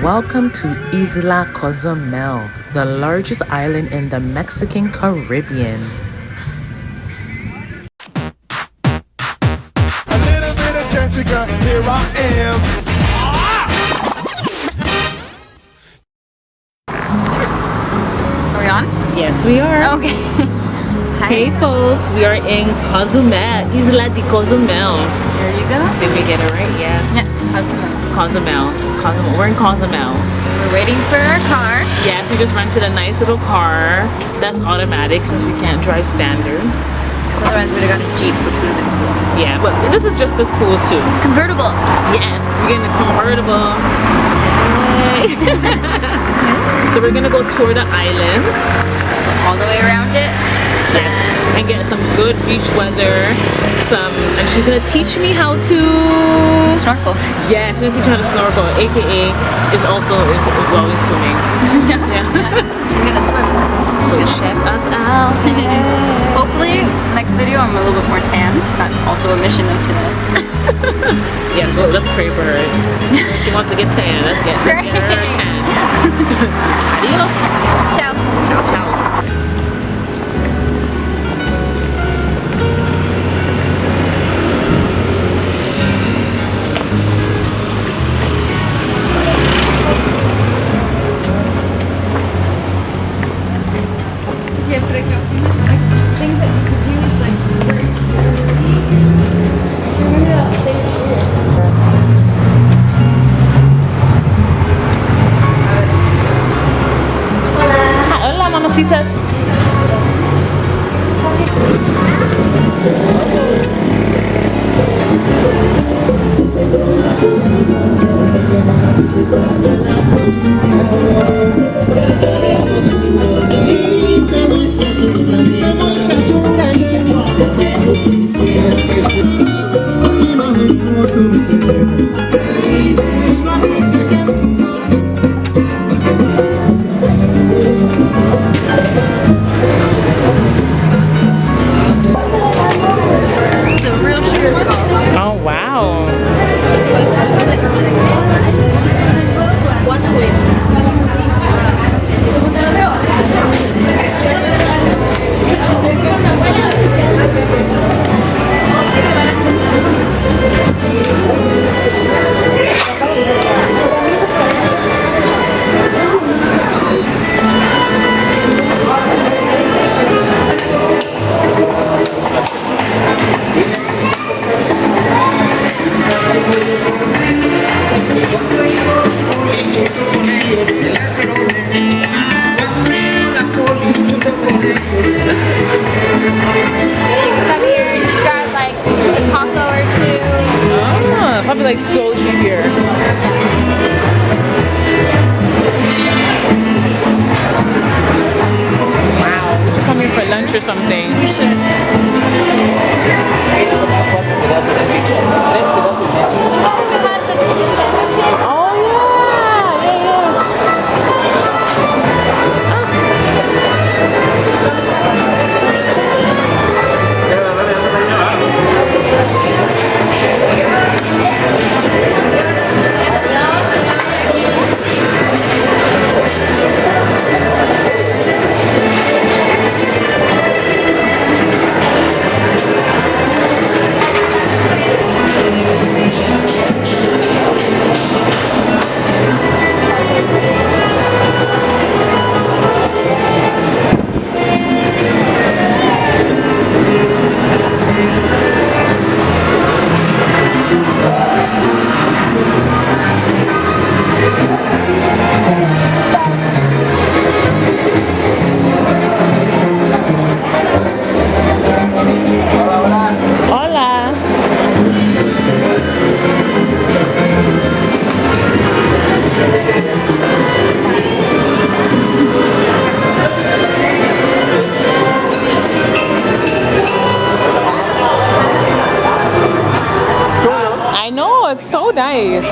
Welcome to Isla Cozumel, the largest island in the Mexican Caribbean. A little bit of Jessica, here I am. Are we on? Yes, we are. Okay. Hi. Hey folks, we are in Cozumel, Isla de Cozumel. There you go. Did we get it right? Yes. Yeah. Cozumel. Cozumel. We're in Cozumel. We're waiting for our car. Yes, we just rented a nice little car that's automatic since we can't drive standard. Because otherwise we'd have got a Jeep, which would have been cool. Yeah, but this is just as cool too. It's convertible. Yes, we're getting a convertible. Yay. So we're gonna go tour the island. All the way around it. Yes, and get some good beach weather. And she's gonna teach me how to Snorkel. Yeah, she's gonna teach me how to snorkel. AKA is also involving swimming. Yeah. She's gonna swim. So check us out. Hopefully, next video I'm a little bit more tanned. That's also a mission of today. Yes, well, let's pray for her. She wants to get tan. Let's get her tan. Adios. Ciao. Ciao, ciao. Things that you could do is like Hola, mamacita. Oh, wow. Probably like so cheap here. Wow, we should come here for lunch or something. we should. Oh it's so nice.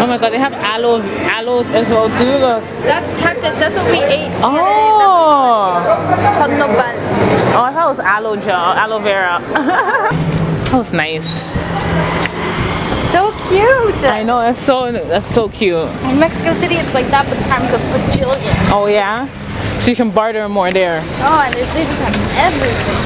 Oh my god, they have aloe as well too. Look. That's cactus. That's what we ate. Oh. It's called nopal. Oh, I thought it was aloe gel, aloe vera. That was nice. So cute. I know, that's so cute. In Mexico City, it's like that, but times a bajillion. Oh yeah? So you can barter more there. Oh, and they just have everything.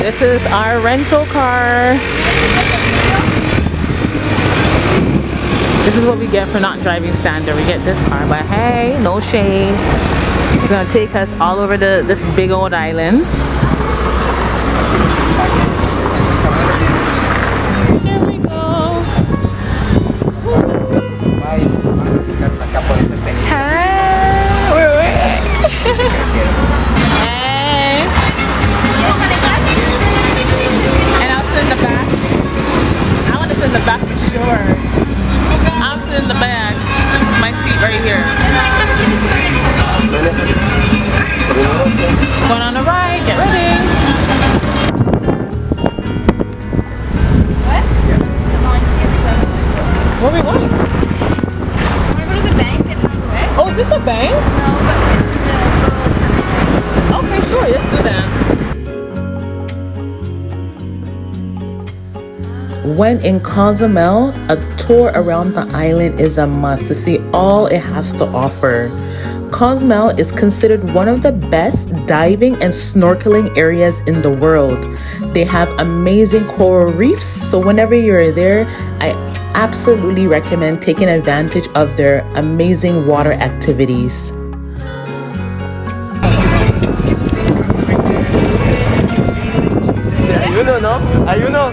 This is our rental car. This is what we get for not driving standard. We get this car, but hey, no shade. It's gonna take us all over this big old island. Here we go. Hi. Hey. And I'll sit in the back. I want to sit in the back for sure. I'll sit in the back. It's my seat right here. Going on the ride. Get ready. What? Where are we going? Want to go to the bank and run away? Oh, is this a bank? No, but it's the little cemetery. Okay, sure. Let's do that. When in Cozumel, a tour around the island is a must to see all it has to offer. Cozumel is considered one of the best diving and snorkeling areas in the world. They have amazing coral reefs, so whenever you're there, I absolutely recommend taking advantage of their amazing water activities. Ayuno, no? Ayuno.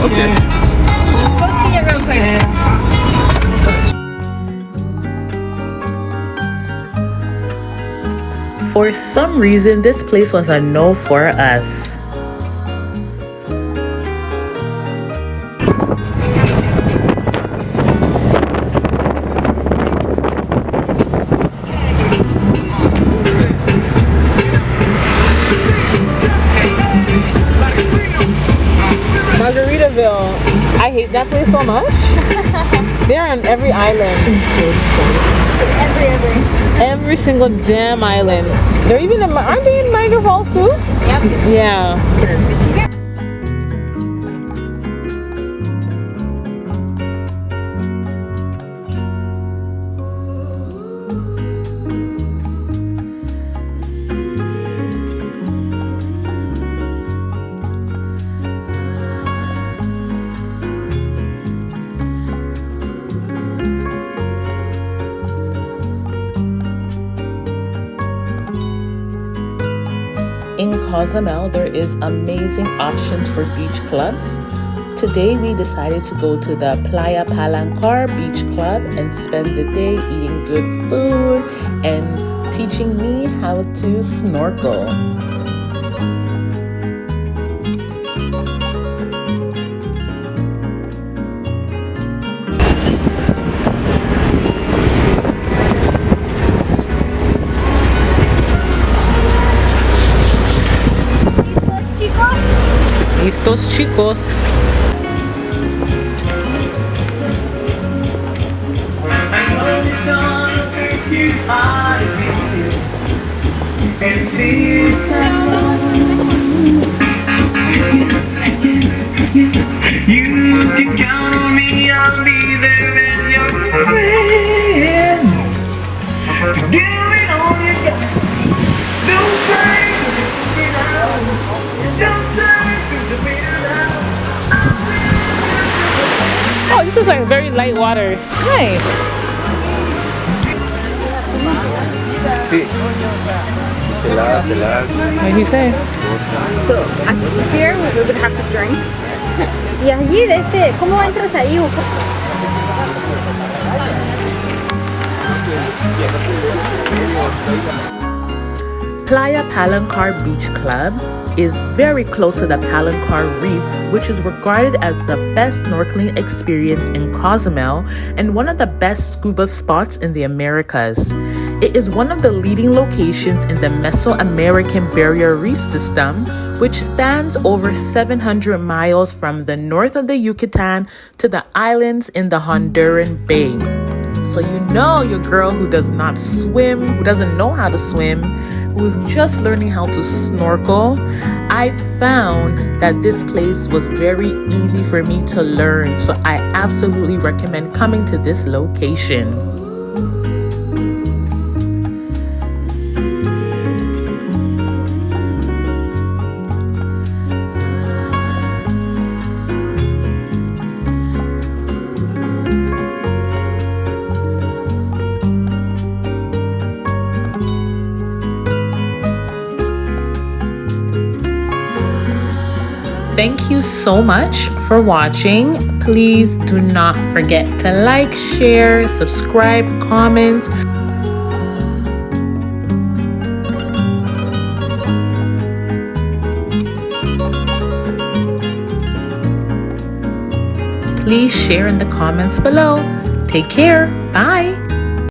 Okay. Go see it real quick. For some reason, this place was a no for us. Margaritaville. I hate that place so much. They're on every island. Every single damn island. They're even in, aren't they in Niagara Falls too? Yep. Yeah. In Cozumel, there is amazing options for beach clubs. Today, we decided to go to the Playa Palancar Beach Club and spend the day eating good food and teaching me how to snorkel. Estos chicos. You can count on me, I'll be there and your friend. Do it all you got. Don't break it out. Don't turn to the beat now. Oh, this is like very light waters. Nice. Sí. Helada. What did he say? So, here we would have to drink. Y allí, ¿cómo entras ahí? Playa Palancar Beach Club is very close to the Palancar Reef, which is regarded as the best snorkeling experience in Cozumel and one of the best scuba spots in the Americas. It is one of the leading locations in the Mesoamerican Barrier Reef System, which spans over 700 miles from the north of the Yucatan to the islands in the Honduran Bay. So you know your girl who does not swim, who doesn't know how to swim, who's just learning how to snorkel. I found that this place was very easy for me to learn, so I absolutely recommend coming to this location. Thank you so much for watching. Please do not forget to like, share, subscribe, comment. Please share in the comments below. Take care. Bye.